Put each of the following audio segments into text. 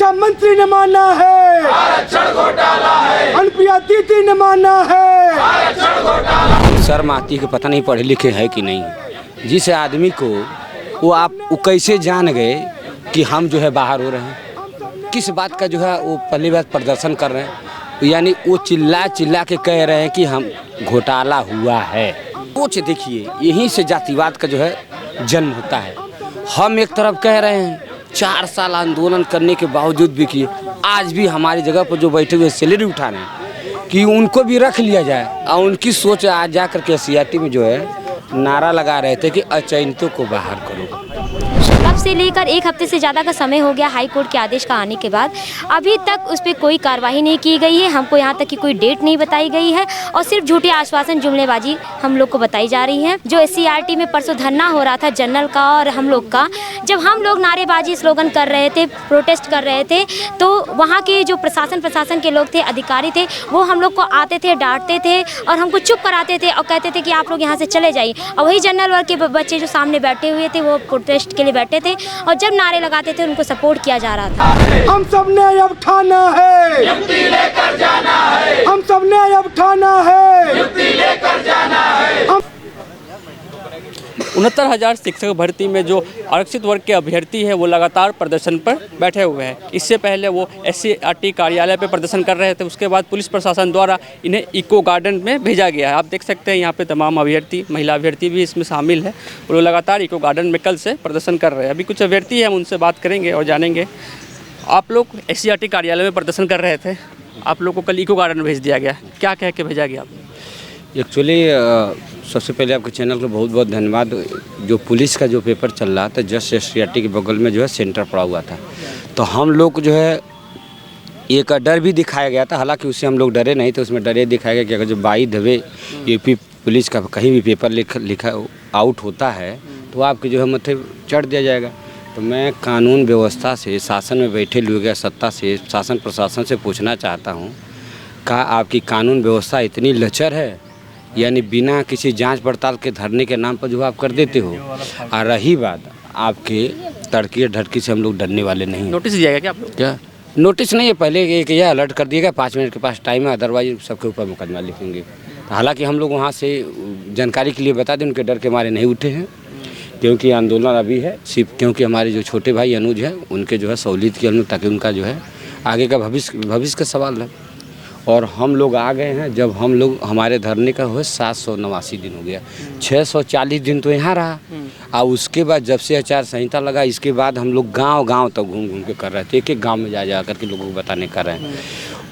शिक्षा मंत्री ने माना है, आरक्षण घोटाला है। अनुप्रिया दीदी ने माना है, आरक्षण घोटाला। शर्म आती है कि पता नहीं पढ़े लिखे है कि नहीं। जिस आदमी को वो कैसे जान गए कि हम जो है बाहर हो रहे हैं, किस बात का जो है वो पहली बार प्रदर्शन कर रहे हैं, यानी वो चिल्ला चिल्ला के कह रहे हैं कि हम घोटाला हुआ है। सोच देखिए, यहीं से जातिवाद का जो है जन्म होता है। हम एक तरफ कह रहे हैं 4 साल आंदोलन करने के बावजूद भी कि आज भी हमारी जगह पर जो बैठे हुए सैलरी उठा रहे हैं कि उनको भी रख लिया जाए, और उनकी सोच आज जा कर के सीआरटी में जो है नारा लगा रहे थे कि अचयनितों को बाहर करो। तब से लेकर 1 हफ्ते से ज़्यादा का समय हो गया हाई कोर्ट के आदेश का आने के बाद, अभी तक उस पर कोई कार्रवाई नहीं की गई है। हमको यहाँ तक कि कोई डेट नहीं बताई गई है और सिर्फ झूठे आश्वासन, जुमलेबाजी हम लोग को बताई जा रही है। जो SCRT में परसों धरना हो रहा था जनरल का और हम लोग का, जब हम लोग नारेबाजी स्लोगन कर रहे थे, प्रोटेस्ट कर रहे थे, तो वहाँ के जो प्रशासन के लोग थे, अधिकारी थे, वो हम लोग को आते थे, डांटते थे और हमको चुप कराते थे और कहते थे कि आप लोग यहाँ से चले जाइए। और वही जनरल वर्ग के बच्चे जो सामने बैठे हुए थे वो प्रोटेस्ट के लिए बैठे थे और जब नारे लगाते थे उनको सपोर्ट किया जा रहा था। हम सब ने अब ठाना है, युक्ति लेकर जाना है। हम सब ने अब ठाना है, युक्ति लेकर जाना है। 69,000 शिक्षक भर्ती में जो आरक्षित वर्ग के अभ्यर्थी है वो लगातार प्रदर्शन पर बैठे हुए हैं। इससे पहले वो SCRT कार्यालय पर प्रदर्शन कर रहे थे, उसके बाद पुलिस प्रशासन द्वारा इन्हें इको गार्डन में भेजा गया है। आप देख सकते हैं यहाँ पे तमाम अभ्यर्थी, महिला अभ्यर्थी भी इसमें शामिल है। वो लोग लगातार इको गार्डन में कल से प्रदर्शन कर रहे हैं। अभी कुछ अभ्यर्थी हैं, हम उनसे बात करेंगे और जानेंगे। आप लोग SCRT कार्यालय में प्रदर्शन कर रहे थे, आप लोग को कल इको गार्डन भेज दिया गया, क्या कह के भेजा गया? एक्चुअली सबसे पहले आपके चैनल को बहुत बहुत धन्यवाद। जो पुलिस का जो पेपर चल रहा था, जस्ट SCRT के बगल में जो है सेंटर पड़ा हुआ था, तो हम लोग जो है एक डर भी दिखाया गया था। हालांकि उससे हम लोग डरे नहीं थे, उसमें डर ये दिखाया गया कि अगर जो by the way UP police का कहीं भी पेपर लिखा आउट होता है तो आपके जो है मत्थे चढ़ दिया जाएगा। तो मैं कानून व्यवस्था से, शासन में बैठे लोग सत्ता से, शासन प्रशासन से पूछना चाहता हूँ, क्या आपकी कानून व्यवस्था इतनी लचर है, यानी बिना किसी जांच पड़ताल के धरने के नाम पर जो आप कर देते हो? और रही बात आपके तड़की ढड़की से, हम लोग डरने वाले नहीं। नोटिस दिया गया क्या आप लोग? क्या नोटिस नहीं है, पहले एक यह अलर्ट कर दिया गया 5 मिनट के पास टाइम है, अदरवाइज सबके ऊपर मुकदमा लिखेंगे। हालांकि हम लोग वहाँ से जानकारी के लिए बता दें, उनके डर के मारे नहीं उठे हैं, क्योंकि आंदोलन अभी है सिर्फ क्योंकि हमारे जो छोटे भाई अनुज हैं उनके जो है सहूलियत की हम, ताकि उनका जो है आगे का भविष्य का सवाल है। और हम लोग आ गए हैं, जब हम लोग हमारे धरने का हुआ 789 दिन हो गया, 640 दिन तो यहाँ रहा। और उसके बाद जब से आचार संहिता लगा, इसके बाद हम लोग गांव तक घूम के कर रहे थे, एक गांव में जा कर के लोगों को बताने कर रहे हैं।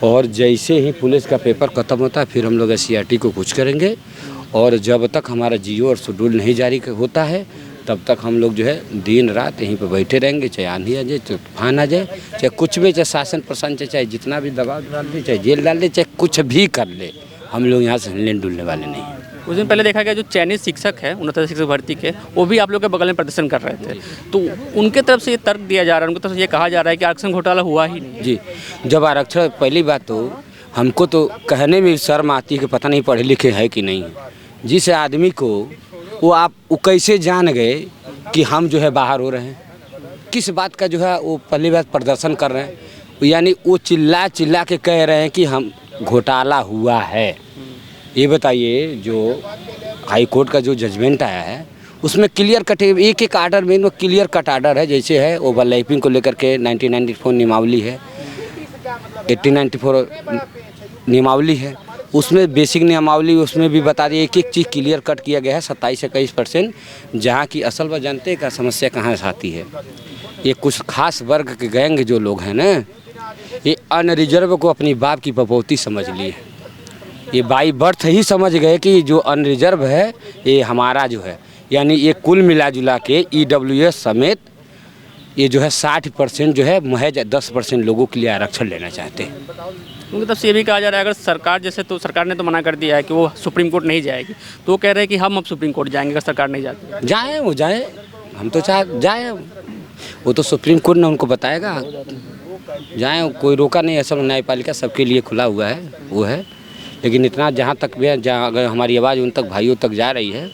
और जैसे ही पुलिस का पेपर ख़त्म होता है फिर हम लोग SCRT को कुछ करेंगे, और जब तक हमारा जियो और शेड्यूल नहीं जारी होता है तब तक हम लोग जो है दिन रात यहीं पर बैठे रहेंगे, चाहे आंधी आ जाए, चाहे तूफान आ जाए, चाहे कुछ भी, चाहे शासन प्रशासन चाहे जितना भी दबाव डाल दे, चाहे जेल डाल दे, चाहे कुछ भी कर ले, हम लोग यहाँ से हिलने डुलने वाले नहीं हैं। कुछ दिन पहले देखा गया जो चयनित शिक्षक है 69 शिक्षक भर्ती के, वो भी आप लोग के बगल में प्रदर्शन कर रहे थे, तो उनके तरफ से ये तर्क दिया जा रहा है, उनकी तरफ से ये कहा जा रहा है कि आरक्षण घोटाला हुआ ही नहीं। जी, जब आरक्षण, पहली बात तो हमको तो कहने में शर्म आती है कि पता नहीं पढ़े लिखे है कि नहीं। जिस आदमी को वो कैसे जान गए कि हम जो है बाहर हो रहे हैं, किस बात का जो है वो पहली बार प्रदर्शन कर रहे हैं, यानी वो चिल्ला चिल्ला के कह रहे हैं कि हम घोटाला हुआ है। ये बताइए, जो हाई कोर्ट का जो जजमेंट आया है उसमें क्लियर कट, एक आर्डर में क्लियर कट आर्डर है। जैसे है ओवरलैपिंग को लेकर के 1994 नियमावली है, 1894 नियमावली है, उसमें बेसिक नियमावली उसमें भी बता दिए, एक चीज़ क्लियर कट किया गया है 27 से 21%, जहाँ की असल व जनते का समस्या कहाँ से आती है। ये कुछ खास वर्ग के गैंग जो लोग हैं ना, ये अनरिजर्व को अपनी बाप की पपौती समझ लिए, ये बाई बर्थ ही समझ गए कि जो अनरिजर्व है ये हमारा जो है, यानी ये कुल मिला जुला के EWS समेत ये जो है 60% जो है महज 10% लोगों के लिए आरक्षण लेना चाहते हैं। उनकी तरफ से ये भी कहा जा रहा है अगर सरकार जैसे, तो सरकार ने तो मना कर दिया है कि वो सुप्रीम कोर्ट नहीं जाएगी, तो वो कह रहे हैं कि हम अब सुप्रीम कोर्ट जाएंगे अगर सरकार नहीं जाती। जाएँ, वो जाएँ, हम तो जाएँ, वो तो सुप्रीम कोर्ट ने उनको बताएगा, जाएँ, कोई रोका नहीं। असल न्यायपालिका सबके लिए खुला हुआ है, वो है। लेकिन इतना जहाँ तक भी है, जहाँ अगर हमारी आवाज़ उन तक, भाइयों तक जा रही है,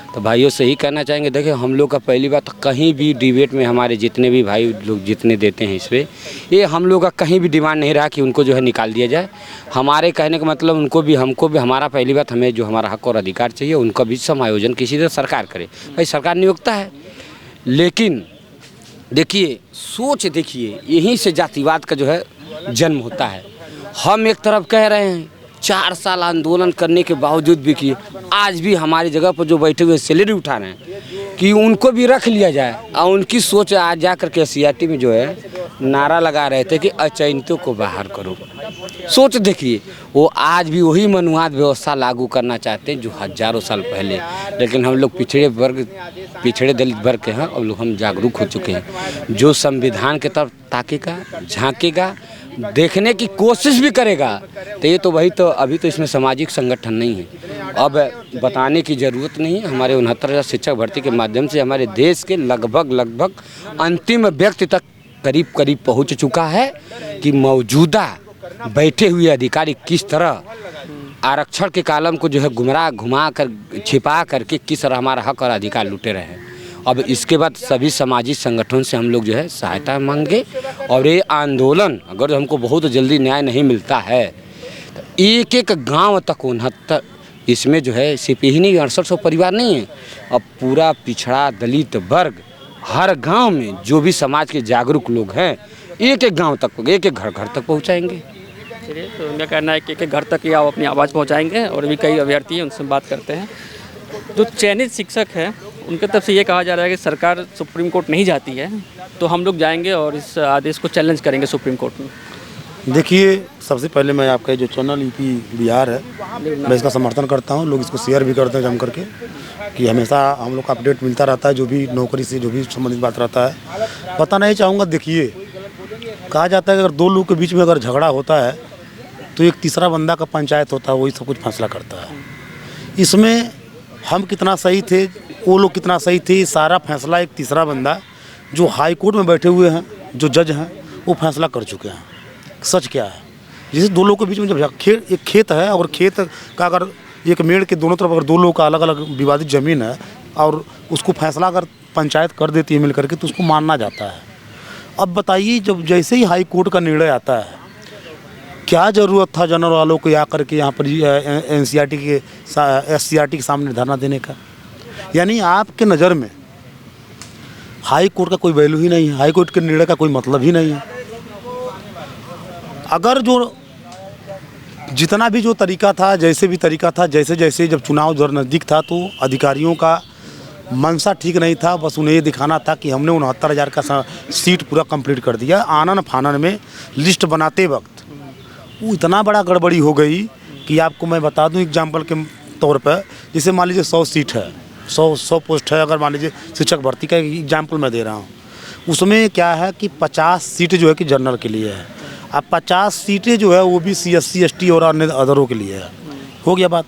तो भाइयों से ही कहना चाहेंगे, देखिए हम लोग का पहली बात कहीं भी डिबेट में हमारे जितने भी भाई लोग जितने देते हैं इस पर, ये हम लोग का कहीं भी डिमांड नहीं रहा कि उनको जो है निकाल दिया जाए। हमारे कहने का मतलब उनको भी हमको भी हमारा पहली बात हमें जो हमारा हक और अधिकार चाहिए उनका भी समायोजन किसी तरह सरकार करे। भाई सरकार नियोक्ता है, लेकिन देखिए सोच देखिए यहीं से जातिवाद का जो है जन्म होता है। हम एक तरफ कह रहे हैं 4 साल आंदोलन करने के बावजूद भी कि आज भी हमारी जगह पर जो बैठे हुए सैलरी उठा रहे हैं कि उनको भी रख लिया जाए, और उनकी सोच आज जा कर के SCRT में जो है नारा लगा रहे थे कि अचयनितों को बाहर करो। सोच देखिए वो आज भी वही मनुवाद व्यवस्था लागू करना चाहते हैं जो हजारों साल पहले, लेकिन हम लोग पिछड़े दलित वर्ग के हैं और लोग हम जागरूक हो चुके हैं। जो संविधान की तरफ ताकेगा, झांकेगा, देखने की कोशिश भी करेगा तो ये तो वही तो अभी तो इसमें सामाजिक संगठन नहीं है। अब बताने की ज़रूरत नहीं है, हमारे 69,000 शिक्षक भर्ती के माध्यम से हमारे देश के लगभग अंतिम व्यक्ति तक करीब पहुंच चुका है कि मौजूदा बैठे हुए अधिकारी किस तरह आरक्षण के कालम को जो है घुमा कर छिपा करके किस तरह हमारा हक और अधिकार लूटे रहे हैं। अब इसके बाद सभी सामाजिक संगठनों से हम लोग जो है सहायता मांगे, और ये आंदोलन अगर हमको बहुत जल्दी न्याय नहीं मिलता है तो एक गांव तक 69 इसमें जो है सिर्फ ही नहीं 6800 परिवार नहीं है, अब पूरा पिछड़ा दलित वर्ग हर गांव में जो भी समाज के जागरूक लोग हैं एक गांव तक एक घर तक पहुंचाएंगे। चलिए, तो उनका कहना है कि एक घर तक ही आप अपनी आवाज़ पहुंचाएंगे, और भी कई अभ्यर्थी हैं उनसे बात करते हैं। जो चयनित शिक्षक हैं उनके तरफ से ये कहा जा रहा है कि सरकार सुप्रीम कोर्ट नहीं जाती है तो हम लोग जाएंगे और इस आदेश को चैलेंज करेंगे सुप्रीम कोर्ट में। देखिए, सबसे पहले मैं आपका जो चैनल यूपी बिहार है मैं इसका समर्थन करता हूँ। लोग इसको शेयर भी करते हैं जम करके कि हमेशा हम लोग का अपडेट मिलता रहता है, जो भी नौकरी से जो भी संबंधित बात रहता है। बताना ही चाहूँगा, देखिए कहा जाता है कि अगर 2 लोग के बीच में अगर झगड़ा होता है तो एक तीसरा बंदा का पंचायत होता है, वही सब कुछ फैसला करता है। इसमें हम कितना सही थे, वो लोग कितना सही थे, सारा फैसला एक तीसरा बंदा जो हाई कोर्ट में बैठे हुए हैं, जो जज हैं, वो फैसला कर चुके हैं। सच क्या है, जैसे 2 लोगों के बीच में जब एक खेत है और खेत का अगर एक मेड़ के दोनों तरफ अगर 2 लोगों का अलग अलग विवादित ज़मीन है और उसको फैसला अगर पंचायत कर देती है मिल करके तो उसको मानना जाता है। अब बताइए, जब जैसे ही हाई कोर्ट का निर्णय आता है, क्या ज़रूरत था जनरल वालों को आकर के यहाँ पर SCRT के सामने धरना देने का? यानी आपके नज़र में हाई कोर्ट का कोई वैल्यू ही नहीं है, हाई कोर्ट के निर्णय का कोई मतलब ही नहीं है। अगर जो जितना भी जो तरीका था, जैसे भी तरीका था, जैसे जब चुनाव दौर नज़दीक था तो अधिकारियों का मंशा ठीक नहीं था, बस उन्हें ये दिखाना था कि हमने 69,000 का सीट पूरा कंप्लीट कर दिया। आनन फानन में लिस्ट बनाते वक्त वो इतना बड़ा गड़बड़ी हो गई कि आपको मैं बता दूं एग्जाम्पल के तौर पर, जैसे मान लीजिए 100 सीट है, 100 पोस्ट है, अगर मान लीजिए शिक्षक भर्ती का एग्जाम्पल मैं दे रहा हूँ, उसमें क्या है कि 50 सीट जो है कि जनरल के लिए है, अब 50 सीटें जो है वो भी SC ST और अन्य अदरों के लिए है। हो गया बात,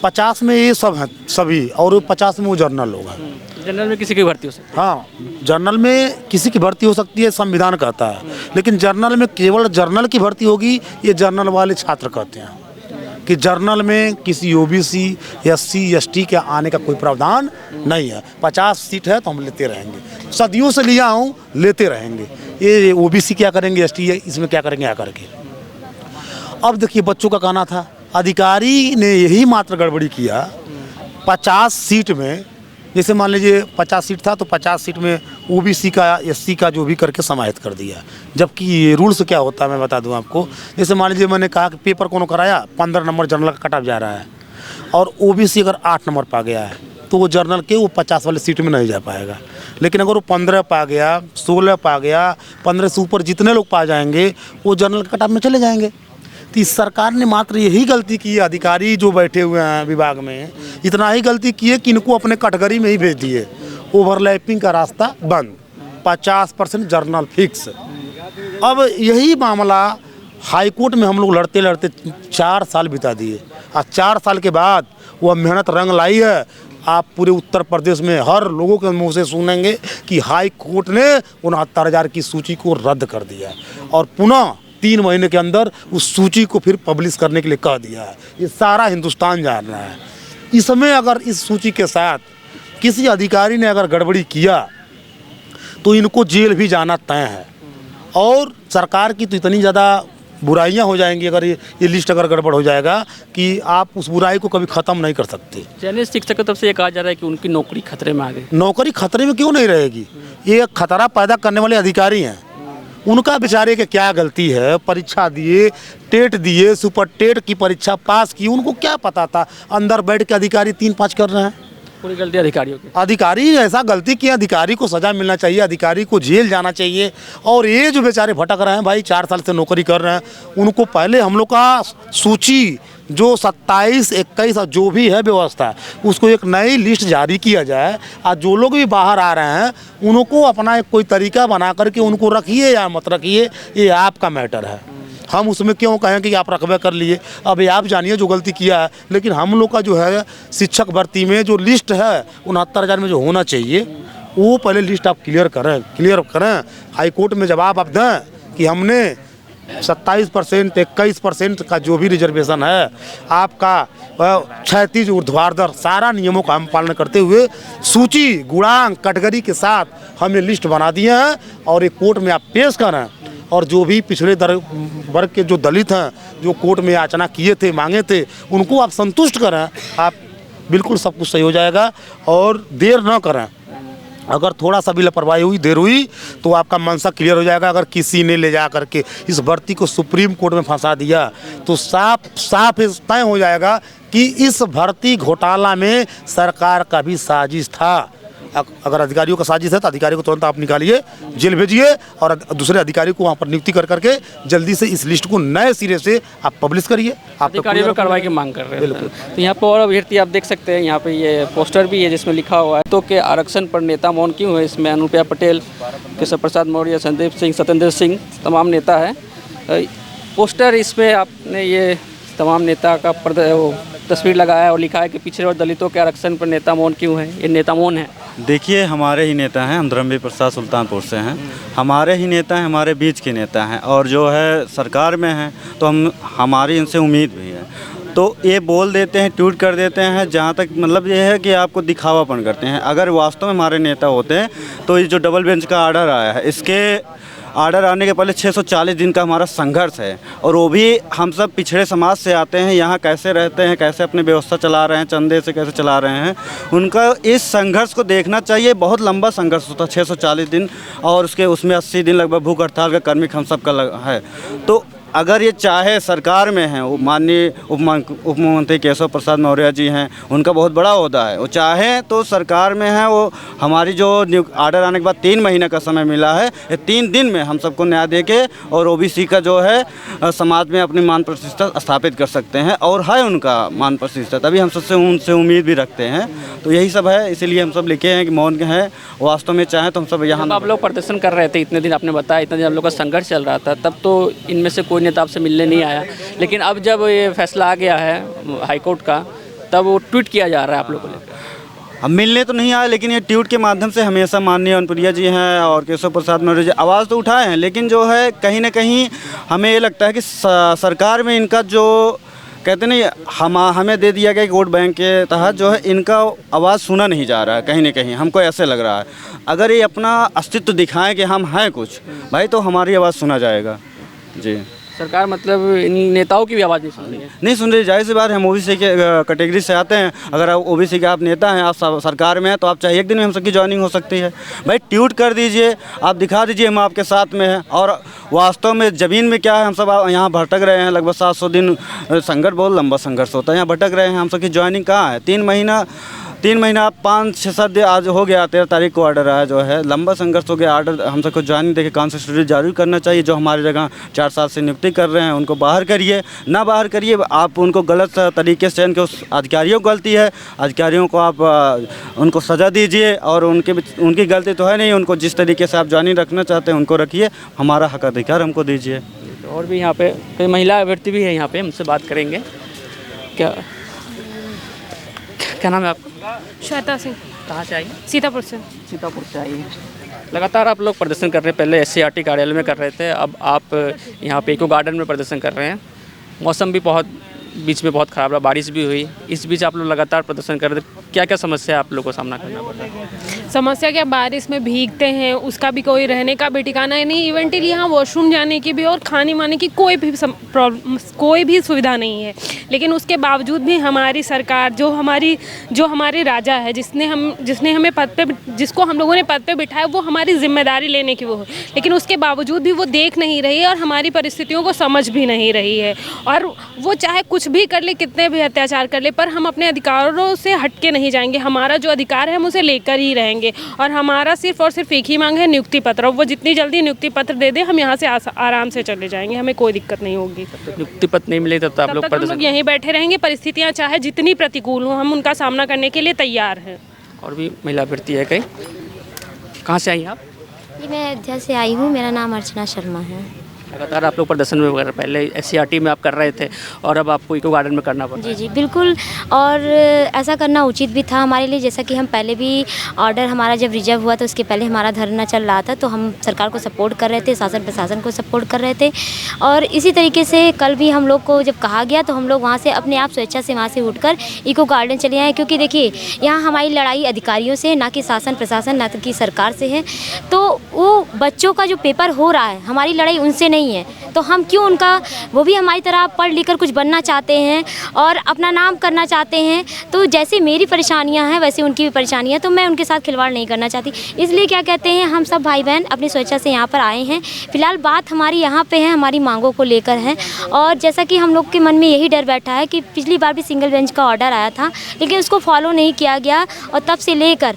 50 में ये सब हैं सभी, और 50 में वो जनरल लोग हैं। जनरल में किसी की भर्ती हो सकती है? हाँ, जनरल में किसी की भर्ती हो सकती है, संविधान कहता है, लेकिन जनरल में केवल जनरल की भर्ती होगी, ये जनरल वाले छात्र कहते हैं कि जनरल में किसी OBC SC ST के आने का कोई प्रावधान नहीं है। 50 सीट है तो हम लेते रहेंगे, सदियों से लिया हूँ, लेते रहेंगे। ये OBC क्या करेंगे, ST इसमें क्या करेंगे आकर के? अब देखिए, बच्चों का कहना था, अधिकारी ने यही मात्र गड़बड़ी किया, 50 सीट में, जैसे मान लीजिए 50 सीट था तो 50 सीट में OBC का SC का जो भी करके समाहित कर दिया। जबकि ये रूल्स क्या होता है मैं बता दूं आपको, जैसे मान लीजिए मैंने कहा कि पेपर कौन कराया, 15 नंबर जनरल का कट ऑफ जा रहा है और OBC अगर 8 नंबर पा गया है तो वो जनरल के वो 50 वाले सीट में नहीं जा पाएगा। लेकिन अगर वो 15 पा गया, 16 पा गया, 15 से ऊपर जितने लोग पा जाएंगे वो जनरल कट ऑफ में चले जाएंगे। तो इस सरकार ने मात्र यही गलती की है, अधिकारी जो बैठे हुए हैं विभाग में इतना ही गलती की है कि इनको अपने कैटेगरी में ही भेज दिए। ओवरलैपिंग का रास्ता बंद, 50% जनरल फिक्स। अब यही मामला हाई कोर्ट में हम लोग लड़ते लड़ते 4 साल बिता दिए, और 4 साल के बाद वह मेहनत रंग लाई है। आप पूरे उत्तर प्रदेश में हर लोगों के मुंह से सुनेंगे कि हाई कोर्ट ने 69,000 की सूची को रद्द कर दिया और पुनः 3 महीने के अंदर उस सूची को फिर पब्लिश करने के लिए कह दिया है। ये सारा हिंदुस्तान जान रहा है। इसमें अगर इस सूची के साथ किसी अधिकारी ने अगर गड़बड़ी किया तो इनको जेल भी जाना तय है। और सरकार की तो इतनी ज़्यादा बुराइयां हो जाएंगी अगर ये लिस्ट अगर गड़बड़ हो जाएगा कि आप उस बुराई को कभी ख़त्म नहीं कर सकते। चयनित शिक्षक की तरफ से ये कहा जा रहा है कि उनकी नौकरी खतरे में आ गई। नौकरी खतरे में क्यों नहीं रहेगी? ये खतरा पैदा करने वाले अधिकारी हैं, उनका बेचारे के क्या गलती है? परीक्षा दिए, टेट दिए, सुपर टेट की परीक्षा पास की, उनको क्या पता था अंदर बैठ के अधिकारी 3-5 कर रहे हैं? पूरी गलती अधिकारियों की। अधिकारी ऐसा गलती किया, अधिकारी को सज़ा मिलना चाहिए, अधिकारी को जेल जाना चाहिए। और ये जो बेचारे भटक रहे हैं भाई, 4 साल से नौकरी कर रहे हैं, उनको पहले हम लोग का सूची जो 27, 21 और जो भी है व्यवस्था, उसको एक नई लिस्ट जारी किया जाए। और जो लोग भी बाहर आ रहे हैं उनको अपना एक कोई तरीका बना करके उनको रखिए या मत रखिए, ये आपका मैटर है। हम उसमें क्यों कहें कि आप रकबे कर लिए? अब ये आप जानिए जो गलती किया है। लेकिन हम लोग का जो है शिक्षक भर्ती में जो लिस्ट है 69,000 में जो होना चाहिए, वो पहले लिस्ट आप क्लियर करें। हाई कोर्ट में जवाब आप दें कि हमने 27%, 21% का जो भी रिजर्वेशन है आपका, क्षैतिज ऊर्ध्वाधर सारा नियमों का हम पालन करते हुए सूची गुणांक कैटेगरी के साथ हमने लिस्ट बना दिए हैं। और एक कोर्ट में आप पेश करें। और जो भी पिछड़े वर्ग के जो दलित हैं, जो कोर्ट में याचना किए थे, मांगे थे, उनको आप संतुष्ट करें। आप बिल्कुल सब कुछ सही हो जाएगा। और देर न करें, अगर थोड़ा सा भी लापरवाही हुई, देर हुई, तो आपका मनसा क्लियर हो जाएगा। अगर किसी ने ले जा करके इस भर्ती को सुप्रीम कोर्ट में फंसा दिया तो साफ तय हो जाएगा कि इस भर्ती घोटाला में सरकार का भी साजिश था। अगर अधिकारियों का साजिश है तो अधिकारी को तुरंत आप निकालिए, जेल भेजिए और दूसरे अधिकारी को वहाँ पर नियुक्ति कर करके जल्दी से इस लिस्ट को नए सिरे से आप पब्लिश करिए। अधिकारियों पर कार्रवाई की मांग कर रहे हैं। तो यहाँ पर और अभ्यर्थी आप देख सकते हैं, यहाँ पे ये पोस्टर भी है जिसमें लिखा हुआ है तो के आरक्षण पर नेता मौन क्यों है। इसमें अनुप्रिया पटेल, केशव प्रसाद मौर्य, संदीप सिंह, सत्येंद्र सिंह तमाम नेता है। पोस्टर इसमें आपने ये तमाम नेता का तस्वीर लगाया है और लिखा है कि पिछड़े और दलितों के आरक्षण पर नेता मौन क्यों है। ये नेता मौन है। देखिए, हमारे ही नेता हैं, हम धर्मवीर प्रसाद सुल्तानपुर से हैं, हमारे ही नेता हैं, हमारे बीच के नेता हैं। और जो है सरकार में हैं तो हमारी इनसे उम्मीद भी है। तो ये बोल देते हैं, ट्वीट कर देते हैं, जहाँ तक मतलब ये है कि आपको दिखावापन करते हैं। अगर वास्तव में हमारे नेता होते हैं तो ये जो डबल बेंच का आर्डर आया है, इसके आर्डर आने के पहले 640 दिन का हमारा संघर्ष है। और वो भी हम सब पिछड़े समाज से आते हैं, यहाँ कैसे रहते हैं, कैसे अपनी व्यवस्था चला रहे हैं, चंदे से कैसे चला रहे हैं, उनका इस संघर्ष को देखना चाहिए। बहुत लंबा संघर्ष होता है, 640 दिन, और उसमें 80 दिन लगभग भूख हड़ताल का कार्मिक हम सब का है। तो अगर ये चाहे सरकार में हैं, वो माननीय उप मुख्यमंत्री केशव प्रसाद मौर्य जी हैं, उनका बहुत बड़ा ओहदा है, वो चाहे तो सरकार में है, वो हमारी जो आर्डर आने के बाद 3 महीने का समय मिला है, ये 3 दिन में हम सबको न्याय देके और ओबीसी का जो है समाज में अपनी मान प्रतिष्ठा स्थापित कर सकते हैं। और है उनका मान प्रतिष्ठा, तभी हम सबसे उनसे उम्मीद भी रखते हैं। तो यही सब है, इसीलिए हम सब लिखे हैं कि मौन है। वास्तव में चाहें तो हम सब यहाँ आप लोग प्रदर्शन कर रहे थे इतने दिन, आपने बताया इतने दिन आप लोग का संघर्ष चल रहा था, तब तो इनमें से कोई नेता आपसे मिलने नहीं आया। लेकिन अब जब ये फैसला आ गया है हाईकोर्ट का, तब वो ट्वीट किया जा रहा है आप लोगों को लेकर। हम मिलने तो नहीं आए, लेकिन ये ट्वीट के माध्यम से हमेशा माननीय अनुप्रिया जी हैं और केशव प्रसाद मौर्य जी आवाज़ तो उठाए हैं। लेकिन जो है कहीं ना कहीं हमें ये लगता है कि सरकार में इनका जो कहते नहीं, हमें दे दिया गया कि वोट बैंक के तहत जो है इनका आवाज़ सुना नहीं जा रहा है। कहीं ना कहीं हमको ऐसे लग रहा है, अगर ये अपना अस्तित्व दिखाएं कि हम हैं कुछ भाई, तो हमारी आवाज़ सुना जाएगा। जी, सरकार मतलब इन नेताओं की भी आवाज़ नहीं सुन रही है। नहीं सुन रही, जाहिर सी बात है, हम ओबीसी के कैटेगरी से आते हैं। अगर आप ओबीसी के आप नेता हैं, आप सरकार में हैं, तो आप चाहे एक दिन में हम सबकी ज्वाइनिंग हो सकती है। भाई ट्वीट कर दीजिए, आप दिखा दीजिए हम आपके साथ में हैं। और वास्तव में ज़मीन में क्या है, हम सब यहाँ भटक रहे हैं, लगभग 700 दिन संघर्ष, बहुत लंबा संघर्ष होता है, यहाँ भटक रहे हैं। हम सबकी ज्वाइनिंग कहाँ है? 3 महीना 5-6-7 दिन आज हो गया, 13 तारीख को ऑर्डर आया, जो है लंबा संघर्ष हो गया। ऑर्डर हम सबको ज्वाइनिंग देके कॉन्स्टिट्यूशन जारी करना चाहिए। जो हमारी जगह 4 साल से नियुक्ति कर रहे हैं उनको बाहर करिए, ना बाहर करिए। आप उनको गलत तरीके से, उनके उस अधिकारियों को गलती है, अधिकारियों को आप उनको सज़ा दीजिए। और उनकी गलती तो है नहीं, उनको जिस तरीके से आप ज्वाइनिंग रखना चाहते हैं उनको रखिए, हमारा हक अधिकार हमको दीजिए। और भी यहाँ पे कई महिला अभ्यर्थी भी है, यहाँ पे हमसे बात करेंगे। क्या नाम है आपका? श्वेता सिंह। कहाँ से आई? सीतापुर से। सीतापुर से आई है। लगातार आप लोग प्रदर्शन कर रहे हैं, पहले SCRT कार्यालय में कर रहे थे, अब आप यहाँ पे इको गार्डन में प्रदर्शन कर रहे हैं। मौसम भी बहुत बीच में बहुत ख़राब रहा, बारिश भी हुई, इस बीच आप लोग लगातार प्रदर्शन कर रहे थे, क्या क्या समस्या आप लोग को सामना करना पड़ रहा है? समस्या क्या, बारिश में भीगते हैं, उसका भी कोई रहने का भी ठिकाना है नहीं, इवेंटली यहाँ वॉशरूम जाने की भी और खाने वाने की कोई भी सुविधा नहीं है। लेकिन उसके बावजूद भी हमारी सरकार, जो हमारे राजा है, जिसने हमें जिसको हम लोगों ने पद पे बिठाया, वो हमारी जिम्मेदारी लेने की वो है, लेकिन उसके बावजूद भी वो देख नहीं रही है और हमारी परिस्थितियों को समझ भी नहीं रही है। और वो चाहे कुछ भी कर ले, कितने भी अत्याचार कर ले, पर हम अपने अधिकारों से हट के नहीं जाएंगे। हमारा जो अधिकार है हम उसे लेकर ही रहेंगे और हमारा सिर्फ और सिर्फ एक ही मांग है, नियुक्ति पत्र। वो जितनी जल्दी नियुक्ति पत्र दे दे, हम यहाँ से आराम से चले जाएंगे, हमें कोई दिक्कत नहीं होगी। नियुक्ति पत्र नहीं मिले तब तो आप लोग हम यहीं बैठे रहेंगे, परिस्थितियाँ चाहे जितनी प्रतिकूल हो, हम उनका सामना करने के लिए तैयार हैं। और भी महिला अभ्यर्थी है कहीं, कहाँ से आई आप? जी, मैं अयोध्या से आई हूँ, मेरा नाम अर्चना शर्मा है। लगातार आप लोग प्रदर्शन में वगैरह पहले SCRT में आप कर रहे थे और अब आपको इको गार्डन में करना पड़ रहा है। जी बिल्कुल, और ऐसा करना उचित भी था हमारे लिए। जैसा कि हम पहले भी ऑर्डर हमारा जब रिजर्व हुआ तो उसके पहले हमारा धरना चल रहा था, तो हम सरकार को सपोर्ट कर रहे थे, शासन प्रशासन को सपोर्ट कर रहे थे। और इसी तरीके से कल भी हम लोग को जब कहा गया तो हम लोग वहाँ से अपने आप स्वेच्छा से वहाँ से उठकर इको गार्डन चले आए, क्योंकि देखिए यहाँ हमारी लड़ाई अधिकारियों से, ना कि शासन प्रशासन, ना कि सरकार से है। तो वो बच्चों का जो पेपर हो रहा है, हमारी लड़ाई उनसे नहीं है, तो हम क्यों उनका, वो भी हमारी तरह पढ़ लिख कर कुछ बनना चाहते हैं और अपना नाम करना चाहते हैं। तो जैसे मेरी परेशानियां हैं वैसे उनकी भी परेशानियां, तो मैं उनके साथ खिलवाड़ नहीं करना चाहती। इसलिए क्या कहते हैं, हम सब भाई बहन अपनी स्वेच्छा से यहाँ पर आए हैं। फिलहाल बात हमारी यहाँ पे है, हमारी मांगों को लेकर है। और जैसा कि हम लोग के मन में यही डर बैठा है कि पिछली बार भी सिंगल बेंच का ऑर्डर आया था, लेकिन उसको फॉलो नहीं किया गया। और तब से लेकर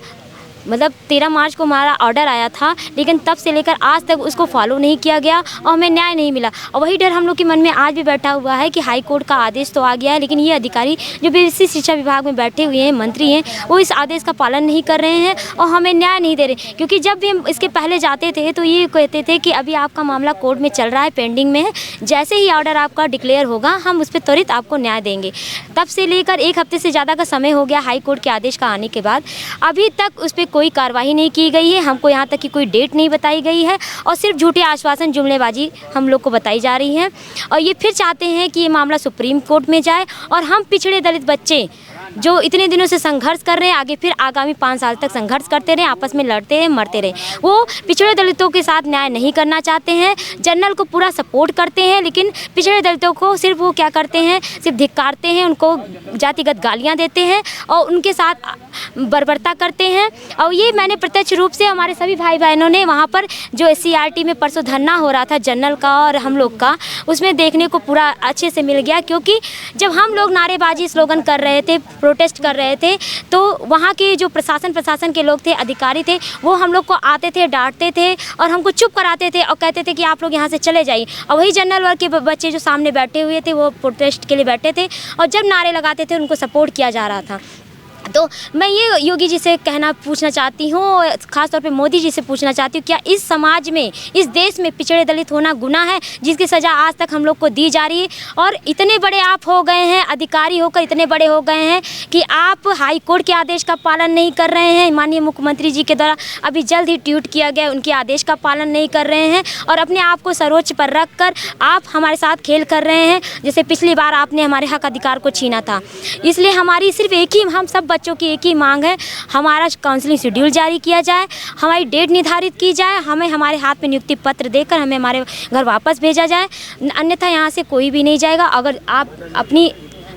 मतलब 13 मार्च को हमारा ऑर्डर आया था, लेकिन तब से लेकर आज तक उसको फॉलो नहीं किया गया और हमें न्याय नहीं मिला। और वही डर हम लोग के मन में आज भी बैठा हुआ है कि हाई कोर्ट का आदेश तो आ गया है, लेकिन ये अधिकारी जो बीएससी शिक्षा विभाग में बैठे हुए हैं, मंत्री हैं, वो इस आदेश का पालन नहीं कर रहे हैं और हमें न्याय नहीं दे रहे। क्योंकि जब भी हम इसके पहले जाते थे तो ये कहते थे कि अभी आपका मामला कोर्ट में चल रहा है, पेंडिंग में है, जैसे ही ऑर्डर आपका डिक्लेयर होगा हम उस पर त्वरित आपको न्याय देंगे। तब से लेकर 1 हफ्ते से ज़्यादा का समय हो गया हाई कोर्ट के आदेश का आने के बाद, अभी तक उस पर कोई कार्रवाई नहीं की गई है। हमको यहाँ तक कि कोई डेट नहीं बताई गई है और सिर्फ झूठे आश्वासन, जुमलेबाजी हम लोग को बताई जा रही है। और ये फिर चाहते हैं कि ये मामला सुप्रीम कोर्ट में जाए और हम पिछड़े दलित बच्चे जो इतने दिनों से संघर्ष कर रहे हैं, आगे फिर आगामी 5 साल तक संघर्ष करते रहे, आपस में लड़ते रहे, मरते रहे। वो पिछड़े दलितों के साथ न्याय नहीं करना चाहते हैं। जनरल को पूरा सपोर्ट करते हैं, लेकिन पिछड़े दलितों को सिर्फ वो क्या करते हैं, सिर्फ धिक्कारते हैं, उनको जातिगत गालियाँ देते हैं और उनके साथ बर्बरता करते हैं। और ये मैंने प्रत्यक्ष रूप से हमारे सभी भाई बहनों ने वहाँ पर जो SCRT में परसों धरना हो रहा था जनरल का और हम लोग का, उसमें देखने को पूरा अच्छे से मिल गया। क्योंकि जब हम लोग नारेबाजी, स्लोगन कर रहे थे, प्रोटेस्ट कर रहे थे, तो वहाँ के जो प्रशासन के लोग थे, अधिकारी थे, वो हम लोग को आते थे, डांटते थे और हमको चुप कराते थे और कहते थे कि आप लोग यहाँ से चले जाइए। और वही जनरल वर्ग के बच्चे जो सामने बैठे हुए थे, वो प्रोटेस्ट के लिए बैठे थे और जब नारे लगाते थे उनको सपोर्ट किया जा रहा था। तो मैं ये योगी जी से पूछना चाहती हूँ, ख़ासतौर पे मोदी जी से पूछना चाहती हूँ, क्या इस समाज में, इस देश में पिछड़े दलित होना गुनाह है, जिसकी सज़ा आज तक हम लोग को दी जा रही है? और इतने बड़े आप हो गए हैं, अधिकारी होकर इतने बड़े हो गए हैं कि आप हाई कोर्ट के आदेश का पालन नहीं कर रहे हैं। माननीय मुख्यमंत्री जी के द्वारा अभी जल्द ही ट्वीट किया गया, उनके आदेश का पालन नहीं कर रहे हैं और अपने आप को सर्वोच्च पर रख कर आप हमारे साथ खेल कर रहे हैं, जैसे पिछली बार आपने हमारे हक अधिकार को छीना था। इसलिए हमारी सिर्फ एक ही, हम सब बच्चों की एक ही मांग है, हमारा काउंसलिंग शेड्यूल जारी किया जाए, हमारी डेट निर्धारित की जाए, हमें हमारे हाथ में नियुक्ति पत्र देकर हमें हमारे घर वापस भेजा जाए। अन्यथा यहाँ से कोई भी नहीं जाएगा। अगर आप अपनी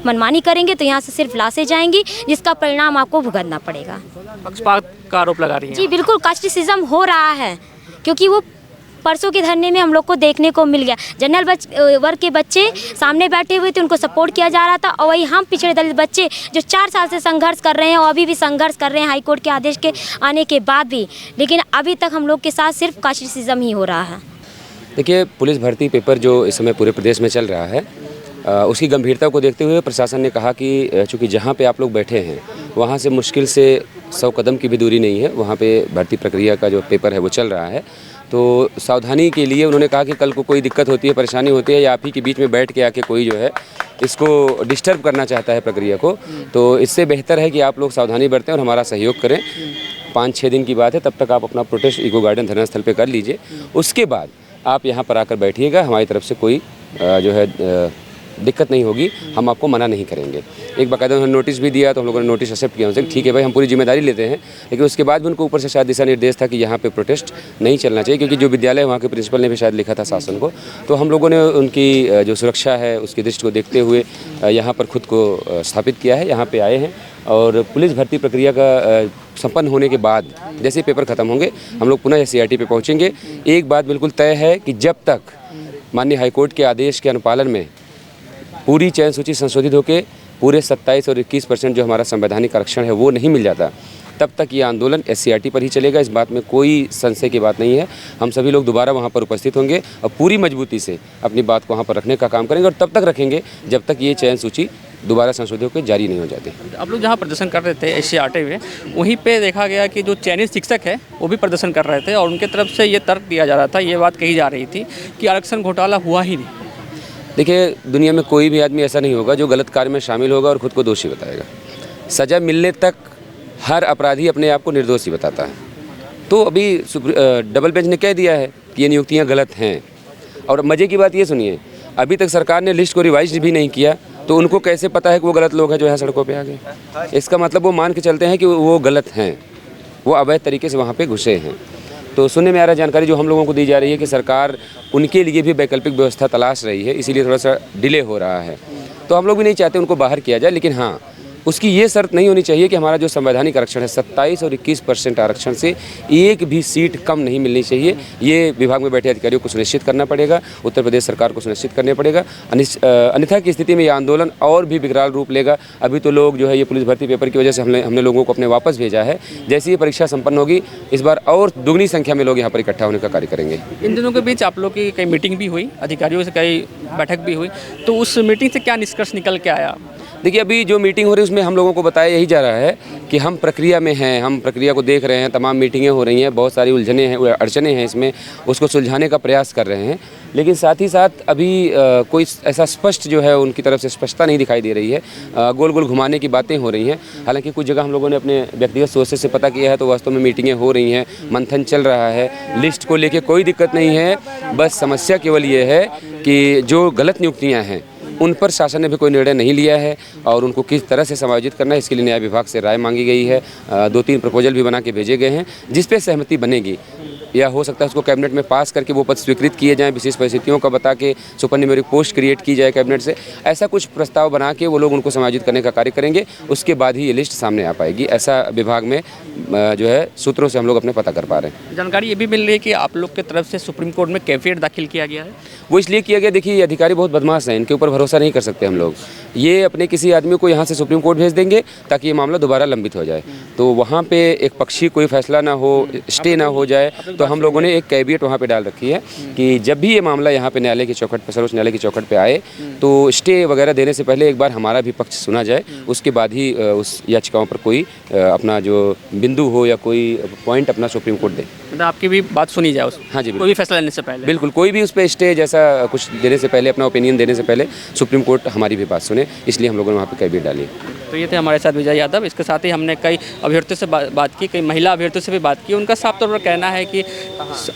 मनमानी करेंगे तो यहाँ से सिर्फ लाशें जाएंगी, जिसका परिणाम आपको भुगतना पड़ेगा। पक्षपात का आरोप लगा रही हैं। जी बिल्कुल, कास्टिसिज्म हो रहा है, क्योंकि वो परसों के धरने में हम लोग को देखने को मिल गया। जनरल वर्ग के बच्चे सामने बैठे हुए थे, उनको सपोर्ट किया जा रहा था और वही हम पिछड़े दलित बच्चे जो 4 साल से संघर्ष कर रहे हैं और अभी भी संघर्ष कर रहे हैं हाई कोर्ट के आदेश के आने के बाद भी, लेकिन अभी तक हम लोग के साथ सिर्फ कास्टिसिज्म ही हो रहा है। देखिए, पुलिस भर्ती पेपर जो इस समय पूरे प्रदेश में चल रहा है, उसकी गंभीरता को देखते हुए प्रशासन ने कहा कि चूँकि जहाँ पे आप लोग बैठे हैं वहाँ से मुश्किल से 100 कदम की भी दूरी नहीं है, वहाँ पे भर्ती प्रक्रिया का जो पेपर है वो चल रहा है। तो सावधानी के लिए उन्होंने कहा कि कल को कोई दिक्कत होती है, परेशानी होती है या आप ही के बीच में बैठ के आके कोई जो है इसको डिस्टर्ब करना चाहता है प्रक्रिया को, तो इससे बेहतर है कि आप लोग सावधानी बरतें और हमारा सहयोग करें। 5-6 दिन की बात है, तब तक आप अपना प्रोटेस्ट इको गार्डन धरना स्थल पर कर लीजिए। उसके बाद आप यहाँ पर आकर बैठिएगा। हमारी तरफ से कोई जो है दिक्कत नहीं होगी, हम आपको मना नहीं करेंगे। एक बाकायदा उन्होंने नोटिस भी दिया तो हम लोगों ने नोटिस एक्सेप्ट किया उनसे, ठीक है भाई हम पूरी जिम्मेदारी लेते हैं, लेकिन उसके बाद भी उनको ऊपर से शायद दिशा निर्देश था कि यहाँ पे प्रोटेस्ट नहीं चलना चाहिए, क्योंकि जो विद्यालय वहाँ के प्रिंसिपल ने भी शायद लिखा था शासन को। तो हम लोगों ने उनकी जो सुरक्षा है उसकी दृष्टि को देखते हुए यहाँ पर खुद को स्थापित किया है, यहाँ पे आए हैं। और पुलिस भर्ती प्रक्रिया का संपन्न होने के बाद जैसे पेपर ख़त्म होंगे हम लोग पुनः SCRT पे पहुँचेंगे। एक बात बिल्कुल तय है कि जब तक माननीय हाईकोर्ट के आदेश के अनुपालन में पूरी चयन सूची संशोधित होकर पूरे 27 और 21% जो हमारा संवैधानिक आरक्षण है वो नहीं मिल जाता, तब तक ये आंदोलन SCRT पर ही चलेगा। इस बात में कोई संशय की बात नहीं है। हम सभी लोग दोबारा वहाँ पर उपस्थित होंगे और पूरी मजबूती से अपनी बात को वहाँ पर रखने का काम करेंगे, और तब तक रखेंगे जब तक ये चयन सूची दोबारा संशोधित होकर जारी नहीं हो जाती। आप लोग जहाँ प्रदर्शन कर रहे थे SCRT में, वहीं पे देखा गया कि जो चयनित शिक्षक है वो भी प्रदर्शन कर रहे थे और उनके तरफ से ये तर्क दिया जा रहा था, ये बात कही जा रही थी कि आरक्षण घोटाला हुआ ही नहीं। देखिए, दुनिया में कोई भी आदमी ऐसा नहीं होगा जो गलत कार्य में शामिल होगा और ख़ुद को दोषी बताएगा। सज़ा मिलने तक हर अपराधी अपने आप को निर्दोषी बताता है। तो अभी डबल बेंच ने कह दिया है कि ये नियुक्तियाँ गलत हैं। और मज़े की बात ये सुनिए, अभी तक सरकार ने लिस्ट को रिवाइज भी नहीं किया, तो उनको कैसे पता है कि वो गलत लोग हैं जो यहाँ सड़कों पे आ गए। इसका मतलब वो मान के चलते हैं कि वो गलत हैं, वो अवैध तरीके से वहाँ पे घुसे हैं। तो सुनने में आ रहा जानकारी जो हम लोगों को दी जा रही है कि सरकार उनके लिए भी वैकल्पिक व्यवस्था तलाश रही है, इसीलिए थोड़ा सा डिले हो रहा है। तो हम लोग भी नहीं चाहते उनको बाहर किया जाए, लेकिन हाँ उसकी ये शर्त नहीं होनी चाहिए कि हमारा जो संवैधानिक आरक्षण है 27 और 21% आरक्षण से एक भी सीट कम नहीं मिलनी चाहिए। ये विभाग में बैठे अधिकारियों को सुनिश्चित करना पड़ेगा, उत्तर प्रदेश सरकार को सुनिश्चित करने पड़ेगा। अन्यथा की स्थिति में ये आंदोलन और भी विकराल रूप लेगा। अभी तो लोग जो है ये पुलिस भर्ती पेपर की वजह से हमने लोगों को अपने वापस भेजा है। जैसे ही परीक्षा संपन्न होगी इस बार और दुगनी संख्या में लोग यहाँ पर इकट्ठा होने का कार्य करेंगे। इन दिनों के बीच आप लोग की कई मीटिंग भी हुई, अधिकारियों से कई बैठक भी हुई, तो उस मीटिंग से क्या निष्कर्ष निकल के आया? देखिए, अभी जो मीटिंग हो रही है उसमें हम लोगों को बताया यही जा रहा है कि हम प्रक्रिया में हैं, हम प्रक्रिया को देख रहे हैं, तमाम मीटिंगें हो रही हैं, बहुत सारी उलझने हैं, अड़चने हैं इसमें, उसको सुलझाने का प्रयास कर रहे हैं। लेकिन साथ ही साथ अभी कोई ऐसा स्पष्ट जो है उनकी तरफ से स्पष्टता नहीं दिखाई दे रही है। गोल गोल घुमाने की बातें हो रही हैं। हालांकि कुछ जगह हम लोगों ने अपने व्यक्तिगत सोर्सेज से पता किया है तो वास्तव में मीटिंगें हो रही हैं, मंथन चल रहा है। लिस्ट को लेके कोई दिक्कत नहीं है, बस समस्या केवल ये है कि जो गलत नियुक्तियाँ हैं उन पर शासन ने भी कोई निर्णय नहीं लिया है और उनको किस तरह से समायोजित करना है इसके लिए न्याय विभाग से राय मांगी गई है। 2-3 प्रपोजल भी बना के भेजे गए हैं जिस पे सहमति बनेगी, या हो सकता है उसको कैबिनेट में पास करके वो पद स्वीकृत किए जाएं, विशेष परिस्थितियों का बता के सुपरन्यूमेरिक पोस्ट क्रिएट की जाए कैबिनेट से। ऐसा कुछ प्रस्ताव बना के वो लोग उनको समायोजित करने का कार्य करेंगे, उसके बाद ही ये लिस्ट सामने आ पाएगी। ऐसा विभाग में जो है सूत्रों से हम लोग अपने पता कर पा रहे हैं। जानकारी ये भी मिल रही है कि आप लोग की तरफ से सुप्रीम कोर्ट में कैफियत दाखिल किया गया है। वो इसलिए किया गया, देखिए ये अधिकारी बहुत बदमाश हैं, इनके ऊपर भरोसा नहीं कर सकते हम लोग। ये अपने किसी आदमी को यहाँ से सुप्रीम कोर्ट भेज देंगे ताकि ये मामला दोबारा लंबित हो जाए, तो वहाँ पे एक पक्षी कोई फैसला ना हो, स्टे ना हो जाए। तो हम लोगों ने एक कैवियट वहाँ पे डाल रखी है कि जब भी ये मामला यहाँ पे न्यायालय की चौखट पर, सर्वोच्च न्यायालय की चौखट पे आए, तो स्टे वगैरह देने से पहले एक बार हमारा भी पक्ष सुना जाए, उसके बाद ही उस याचिकाओं पर कोई अपना जो बिंदु हो या कोई पॉइंट अपना सुप्रीम कोर्ट दे। मतलब आपकी भी बात सुनी जाए उस? हाँ जी, कोई भी फैसला लेने से पहले? बिल्कुल, कोई भी उस पर स्टे जैसा कुछ देने से पहले, अपना ओपिनियन देने से पहले सुप्रीम कोर्ट हमारी भी बात सुने, इसलिए हम लोगों ने वहाँ पे कैवियट डाली। तो ये थे हमारे साथ विजय यादव। इसके साथ ही हमने कई अभ्यर्थियों से बात की, कई महिला अभ्यर्थियों से भी बात की। उनका साफ तौर पर कहना है कि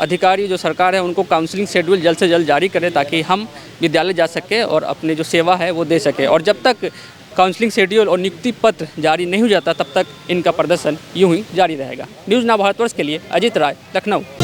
अधिकारी जो सरकार है उनको काउंसलिंग शेड्यूल जल्द से जल्द जारी करें ताकि हम विद्यालय जा सकें और अपनी जो सेवा है वो दे सकें। और जब तक काउंसलिंग शेड्यूल और नियुक्ति पत्र जारी नहीं हो जाता तब तक इनका प्रदर्शन यूं ही जारी रहेगा। न्यूज़ नाउ भारतवर्ष के लिए अजित राय, लखनऊ।